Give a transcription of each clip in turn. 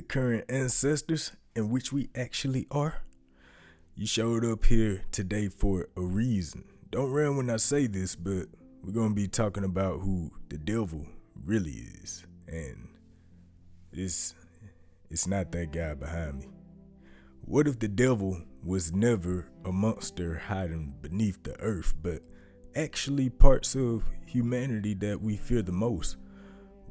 current ancestors and which we actually are? You showed up here today for a reason. Don't run when I say this, but we're going to be talking about who the devil really is. And it's not that guy behind me. What if the devil was never a monster hiding beneath the earth, but actually parts of humanity that we fear the most?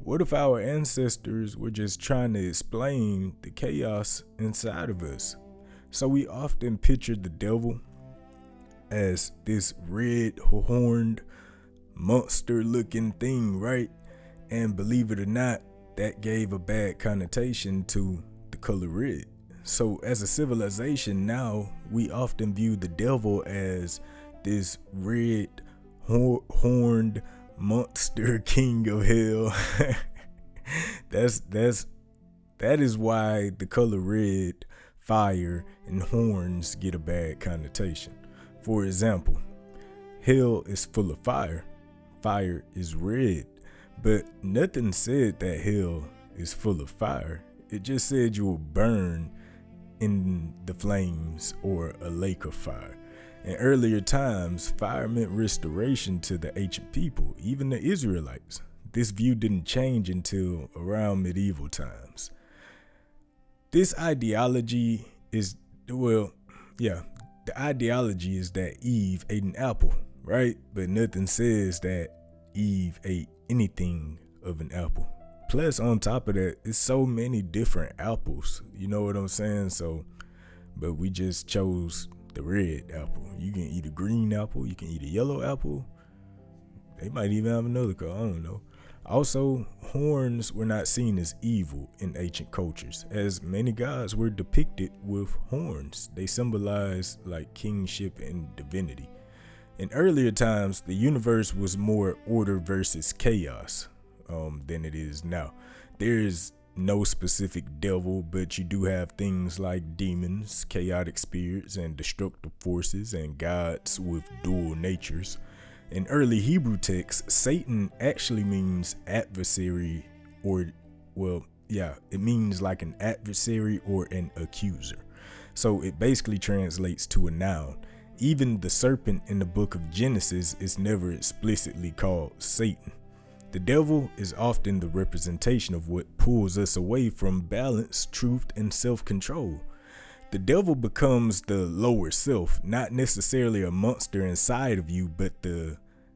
What if our ancestors were just trying to explain the chaos inside of us? So we often picture the devil as this red horned monster looking thing, right? And believe it or not, that gave a bad connotation to the color red. So as a civilization now, we often view the devil as this red horned monster king of hell. That is why the color red, fire, and horns get a bad connotation. For example, hell is full of fire. Fire is red, but nothing said that hell is full of fire. It just said you will burn in the flames or a lake of fire. In earlier times, fire meant restoration to the ancient people, even the Israelites. This view didn't change until around medieval times. This ideology is, the ideology is that Eve ate an apple, right? But nothing says that Eve ate anything of an apple. Plus, on top of that, it's so many different apples. You know what I'm saying? But we just chose the red apple. You can eat a green apple. You can eat a yellow apple. They might even have another color. I don't know. Also, horns were not seen as evil in ancient cultures, as many gods were depicted with horns. They symbolized like kingship and divinity. In earlier times, the universe was more order versus chaos than it is now. There is no specific devil, but you do have things like demons, chaotic spirits, and destructive forces, and gods with dual natures. In early Hebrew texts, Satan actually means adversary, it means like an adversary or an accuser. So it basically translates to a noun. Even the serpent in the book of Genesis is never explicitly called Satan. The devil is often the representation of what pulls us away from balance, truth, and self-control. The devil becomes the lower self, not necessarily a monster inside of you,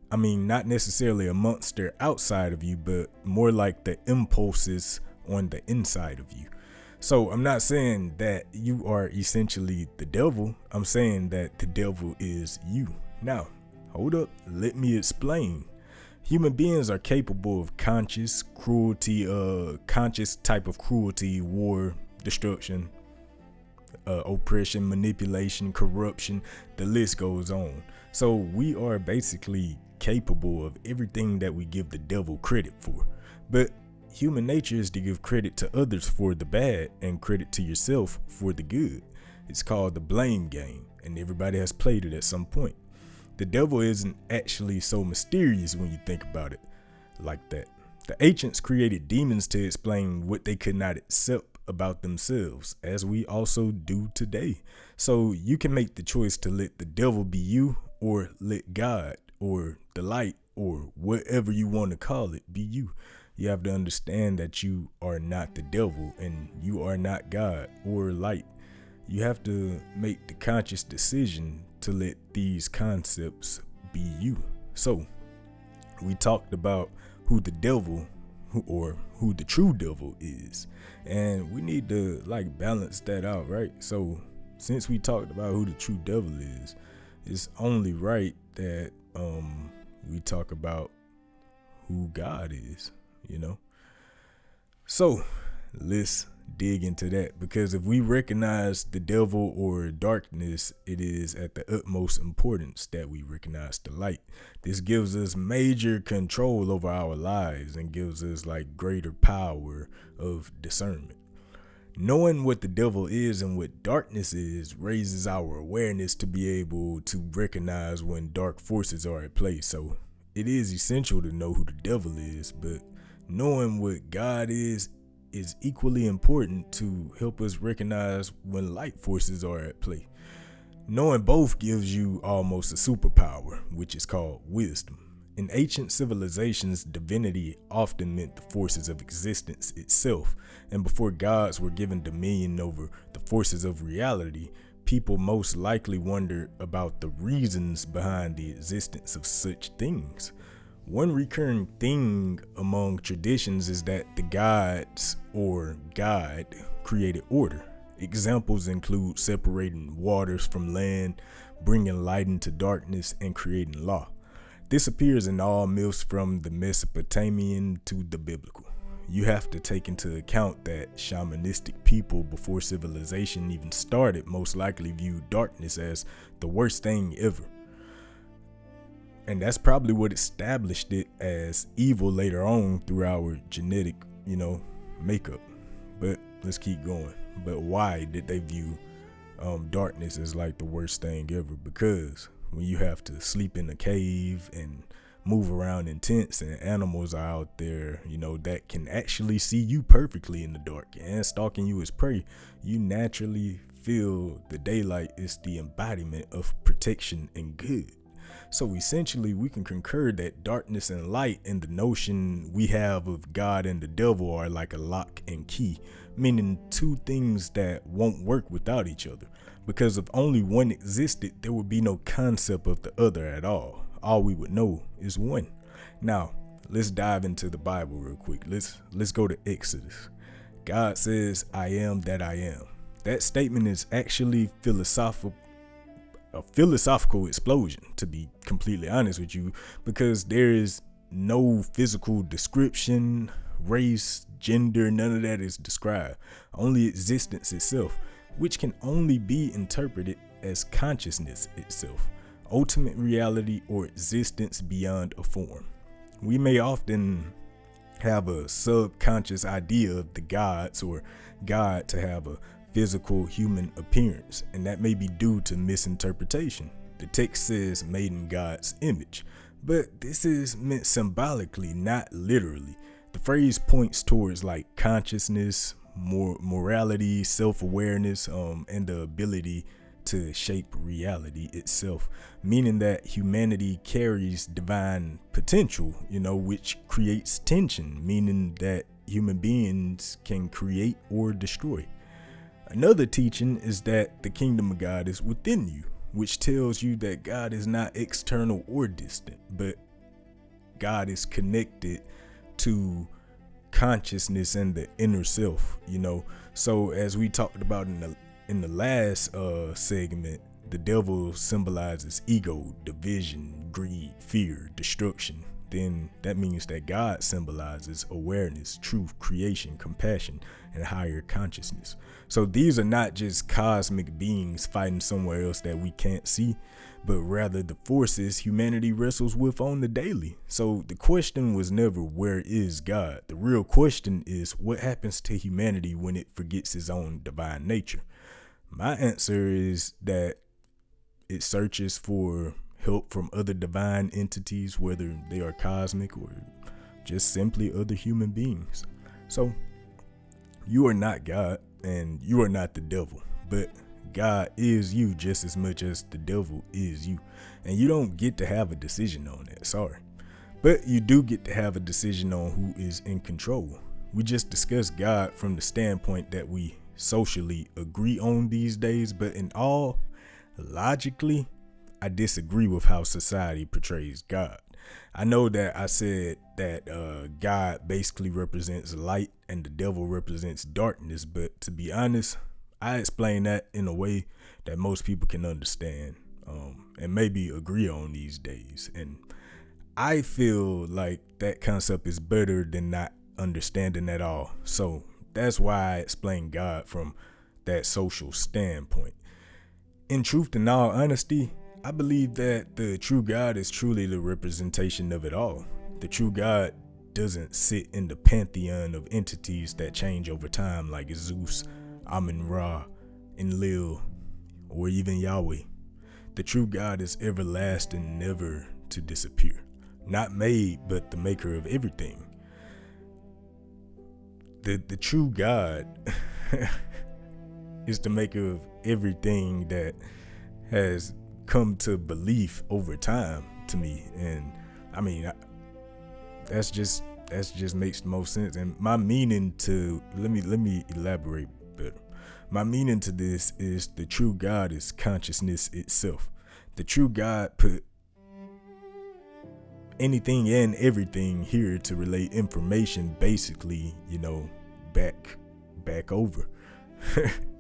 not necessarily a monster outside of you, but more like the impulses on the inside of you. So I'm not saying that you are essentially the devil. I'm saying that the devil is you. Now, hold up, let me explain. Human beings are capable of conscious type of cruelty, war, destruction, oppression, manipulation, corruption, the list goes on. So we are basically capable of everything that we give the devil credit for. But human nature is to give credit to others for the bad and credit to yourself for the good. It's called the blame game, and everybody has played it at some point. The devil isn't actually so mysterious when you think about it like that. The ancients created demons to explain what they could not accept about themselves, as we also do today. So you can make the choice to let the devil be you, or let God or the light or whatever you want to call it be you. You have to understand that you are not the devil and you are not God or light. You have to make the conscious decision to let these concepts be you. So we talked about who the devil or who the true devil is, and we need to balance that out, right? So since we talked about who the true devil is, it's only right that we talk about who God is, So let's dig into that, because if we recognize the devil or darkness, it is at the utmost importance that we recognize the light. This gives us major control over our lives and gives us greater power of discernment. Knowing what the devil is and what darkness is raises our awareness to be able to recognize when dark forces are at play. So it is essential to know who the devil is, but knowing what God is is equally important to help us recognize when light forces are at play. Knowing both gives you almost a superpower, which is called wisdom. In ancient civilizations, divinity often meant the forces of existence itself, and before gods were given dominion over the forces of reality, people most likely wondered about the reasons behind the existence of such things. One recurring thing among traditions is that the gods or God created order. Examples include separating waters from land, bringing light into darkness, and creating law. This appears in all myths from the Mesopotamian to the biblical. You have to take into account that shamanistic people before civilization even started most likely viewed darkness as the worst thing ever. And that's probably what established it as evil later on through our genetic, makeup. But let's keep going. But why did they view darkness as like the worst thing ever? Because when you have to sleep in a cave and move around in tents and animals are out there, that can actually see you perfectly in the dark and stalking you as prey, you naturally feel the daylight is the embodiment of protection and good. So essentially, we can concur that darkness and light and the notion we have of God and the devil are like a lock and key, meaning two things that won't work without each other. Because if only one existed, there would be no concept of the other at all. All we would know is one. Now, let's dive into the Bible real quick. Let's go to Exodus. God says, "I am that I am." That statement is actually a philosophical explosion, to be completely honest with you, because there is no physical description, race, gender, none of that is described. Only existence itself, which can only be interpreted as consciousness itself, ultimate reality or existence beyond a form. We may often have a subconscious idea of the gods or God to have a physical human appearance, and that may be due to misinterpretation. The text says made in God's image, but this is meant symbolically, not literally. The phrase points towards like consciousness, morality, self-awareness, and the ability to shape reality itself, meaning that humanity carries divine potential, which creates tension, meaning that human beings can create or destroy. Another teaching is that the kingdom of God is within you, which tells you that God is not external or distant, but God is connected to consciousness and the inner self, So as we talked about in the last segment, the devil symbolizes ego, division, greed, fear, destruction. Then that means that God symbolizes awareness, truth, creation, compassion, and higher consciousness. So these are not just cosmic beings fighting somewhere else that we can't see, but rather the forces humanity wrestles with on the daily. So the question was never, where is God? The real question is, what happens to humanity when it forgets its own divine nature? My answer is that it searches for help from other divine entities, whether they are cosmic or just simply other human beings. So you are not God and you are not the devil, but God is you just as much as the devil is you. And you don't get to have a decision on that, sorry. But you do get to have a decision on who is in control. We just discussed God from the standpoint that we socially agree on these days, but in all, logically, I disagree with how society portrays God. I know that I said that God basically represents light and the devil represents darkness, but to be honest, I explain that in a way that most people can understand and maybe agree on these days. And I feel like that concept is better than not understanding at all. So that's why I explain God from that social standpoint. In truth and all honesty, I believe that the true God is truly the representation of it all. The true God doesn't sit in the pantheon of entities that change over time like Zeus, Amun-Ra, Enlil, or even Yahweh. The true God is everlasting, never to disappear. Not made, but the maker of everything. the true God is the maker of everything that has come to belief over time to me. And I mean, that's just makes the most sense. And my meaning to let me elaborate better. My meaning to this is the true God is consciousness itself. The true God put anything and everything here to relay information, basically, back over.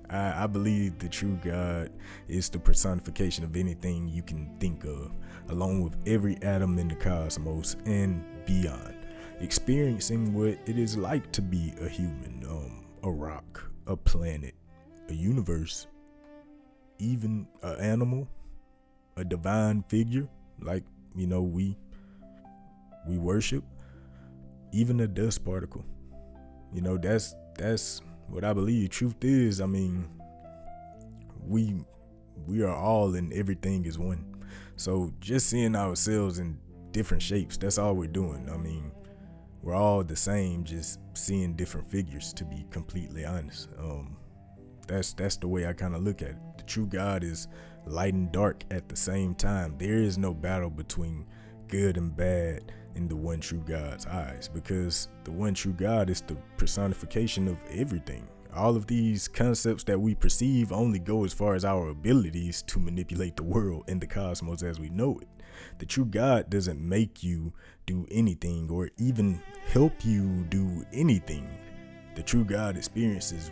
I believe the true God is the personification of anything you can think of, along with every atom in the cosmos and beyond, experiencing what it is like to be a human, a rock, a planet, a universe, even an animal, a divine figure like we worship, even a dust particle. That's what I believe truth is. I mean, we are all and everything is one. So just seeing ourselves in different shapes, that's all we're doing. I mean, we're all the same, just seeing different figures, to be completely honest. That's the way I kind of look at it. The true God is light and dark at the same time. There is no battle between good and bad in the one true God's eyes, because the one true God is the personification of everything. All of these concepts that we perceive only go as far as our abilities to manipulate the world and the cosmos as we know it. The true God doesn't make you do anything or even help you do anything. The true God experiences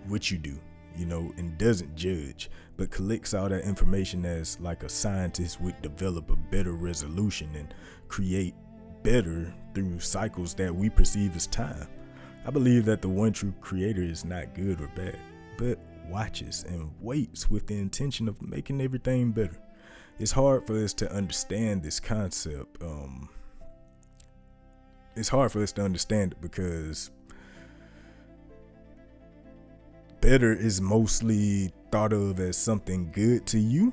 what you do, and doesn't judge, but collects all that information as like a scientist would develop a better resolution and create better through cycles that we perceive as time. I believe that the one true creator is not good or bad, but watches and waits with the intention of making everything better. It's hard for us to understand this concept. It's hard for us to understand it because better is mostly thought of as something good to you,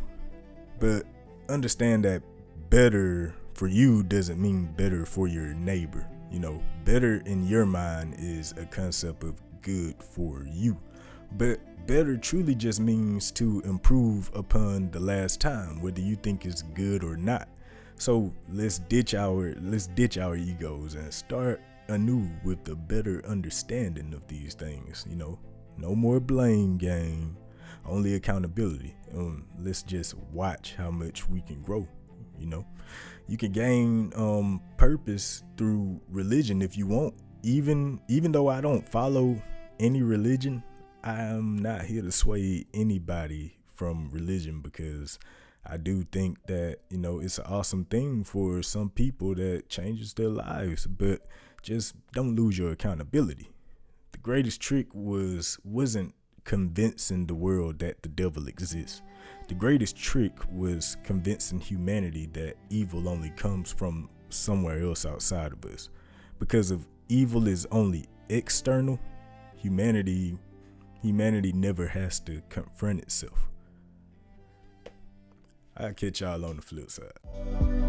but understand that better for you doesn't mean better for your neighbor. Better in your mind is a concept of good for you, but better truly just means to improve upon the last time, whether you think it's good or not. So let's ditch our egos and start anew with a better understanding of these things. No more blame game, only accountability. Let's just watch how much we can grow. You can gain purpose through religion if you want. Even though I don't follow any religion, I'm not here to sway anybody from religion, because I do think that it's an awesome thing for some people that changes their lives, but just don't lose your accountability. The greatest trick wasn't convincing the world that the devil exists. The greatest trick was convincing humanity that evil only comes from somewhere else outside of us. Because if evil is only external, humanity never has to confront itself. I'll catch y'all on the flip side.